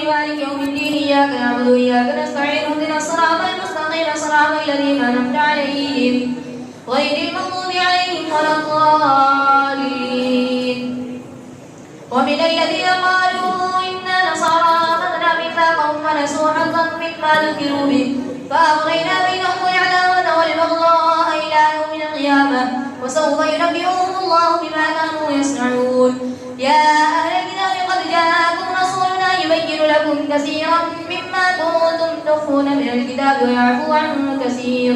مالك يوم الدين إياك نعبد وإياك نستعين اهدنا الصراط المستقيم صراط الذين أنعمت عليهم غير المغضوب عليهم ولا الضالين. ومن الذين قالوا إنا نصارى أخذنا ميثاقهم فنسوا حظا مما ذكروا به فأغرينا بينهم العداوة والبغضاء إلى يوم القيامة وسوف ينبئهم الله بما كانوا يصنعون. يا أهل الكتاب قد جاءكم رسولنا يبين لكم كثيرا مما كنتم تخفون من الكتاب ويعفو عن كثير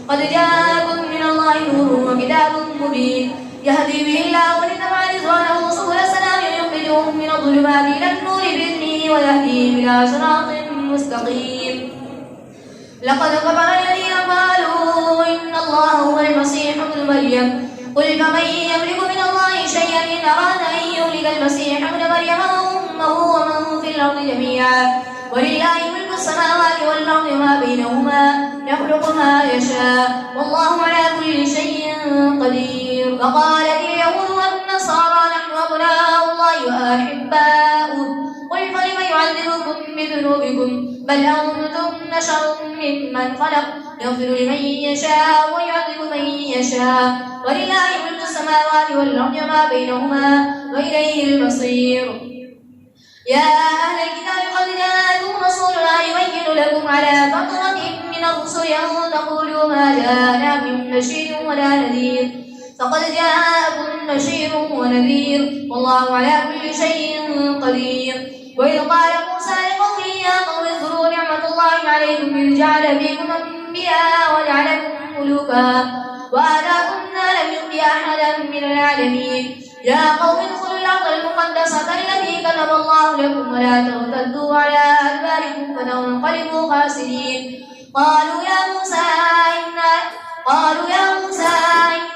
قد جاءكم من الله نور وكتاب مبين يهدي به الله من اتبع رضوانه سبل السلام يخرجهم من الظلمات إلى النور بإذنه ويهديهم إلى صراط مستقيم. لقد كفر الذين قالوا إن الله هو المسيح ابن مريم قل فمن يملك من الله شيئا إن أراد أن يهلك المسيح ابن مريم وأمه ومن في الأرض جميعا ولله ملك السماوات والأرض وما بينهما يخلق ما يشاء والله على كل شيء قدير. وقالت اليهود والنصارى نحن أبناء الله وأحباؤه قل فلم يعذبكم بذنوبكم بل أنتم بشر ممن خلق يغفر لمن يشاء ويعذب من يشاء ولله ملك السماوات والأرض وما بينهما وإليه المصير. يا أهل الكتاب قد جاءكم رسولنا يبين لكم على فترة من الرسل أن تقولوا ما جاءنا من بشير ولا نذير فقد جاءكم بشير ونذير والله على كل شيء قدير. وإذ قال موسى لقومه يا قوم اذكروا نعمة الله عليكم إذ جعل فيكم أنبياء وجعلكم ملوكا وآتاكم ما لم يؤت أحدا من العالمين. يا قوم ادخلوا الأرض المقدسة التي كتب الله لكم ولا ترتدوا على أدباركم فتنقلبوا خاسرين. قالوا يا موسى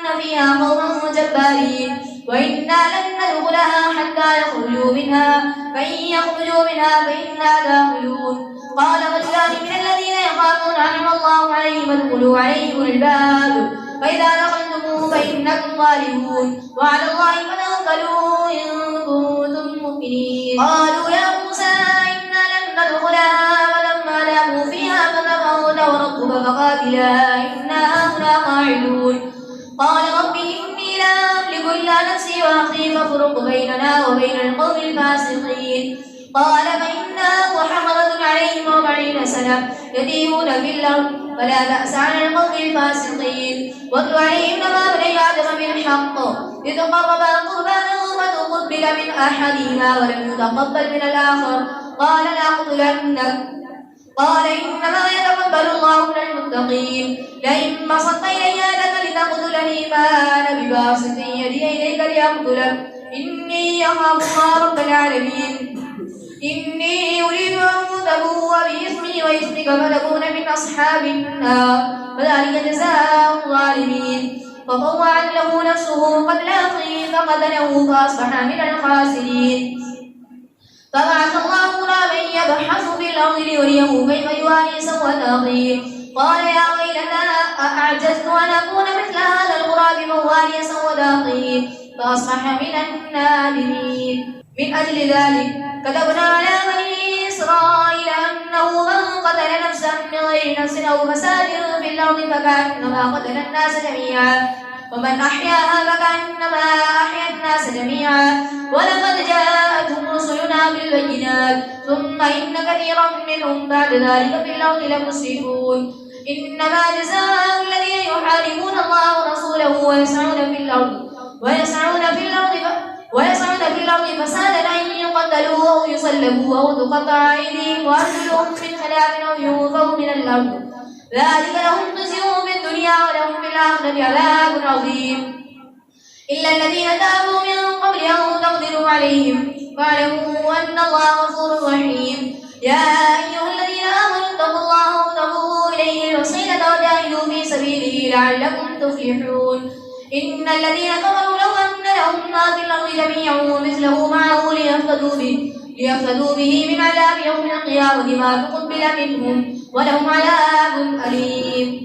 إن فيها قوما جبارين وإنا لن ندخلها حتى يخرجوا منها فإن يخرجوا منها فإنا داخلون. قال رجلان من الذين يخافون أنعم الله عليهم ادخلوا عليهم الباب فإذا دخلتموه فإنكم غالبون وعلى الله فتوكلوا إن كنتم مؤمنين. قالوا يا موسى إنا لن ندخلها ولما دخلوا فيها فتبغوا وربك فقاتلا إنا هاهنا قاعدون. قال رب إني لا أملك إلا نفسي وأخي فافرق بيننا وبين القوم الفاسقين. قال فإنها محرمة عليهم 40 سنة يتيهون في الأرض فلا بأس على القوم الفاسقين. واتل عليهم نبأ ابني آدم بالحق إذ قربا قربانا فتقبل من أحدهما ولم يتقبل من الآخر قال لأقتلنك قال إنما يتقبل الله من المتقين. لئن بسطت إلي يدك لتقتلني ما أنا بباسط يدي إليك لأقتلك إني أخاف الله رب العالمين. إني أريد أن تبوء بإثمي وإثمك فتكون من أصحاب النار فذلك جزاء الظالمين. فطوعت له نفسه قتل أخيه فقتله فأصبح من الخاسرين. فبعث الله غرابا يبحث في الأرض ليريه كيف يواري سوءة أخيه قال يا ويلتى أعجزت أن أكون مثل هذا الغراب فواري سوءة أخيه فأصبح من النادمين. من أجل ذلك كتبنا على بني إسرائيل أنه من قتل نفسا بغير نفس أو فساد في الأرض فكأنما قتل الناس جميعا ومن أحياها فكأنما أحيا الناس جميعا. ولقد جاءتهم رسلنا بالبينات ثم إن كثيرا منهم بعد ذلك في الأرض لمسرفون. إنما جزاء الذين يحاربون الله ورسوله ويسعون في الأرض فسادا أن يقتلوا أو يصلبوا أو تقطع أيديهم وأرجلهم من خلاف أو ينفوا من الأرض ذلك لهم خزي في الدنيا ولهم في الآخرة عذاب عظيم. إلا الذين تابوا من قبل أن تقدروا عليهم فاعلموا أن الله غفور رحيم. يا أيها الذين آمنوا اتقوا الله وابتغوا إليه الوسيلة وجاهدوا في سبيله لعلكم تفلحون. إن الذين كفروا لو أن لهم ما في الأرض جميعا ومثله معه ليفتدوا به من عذاب يوم القيامة ما تقبل منهم ولهم عذاب أليم.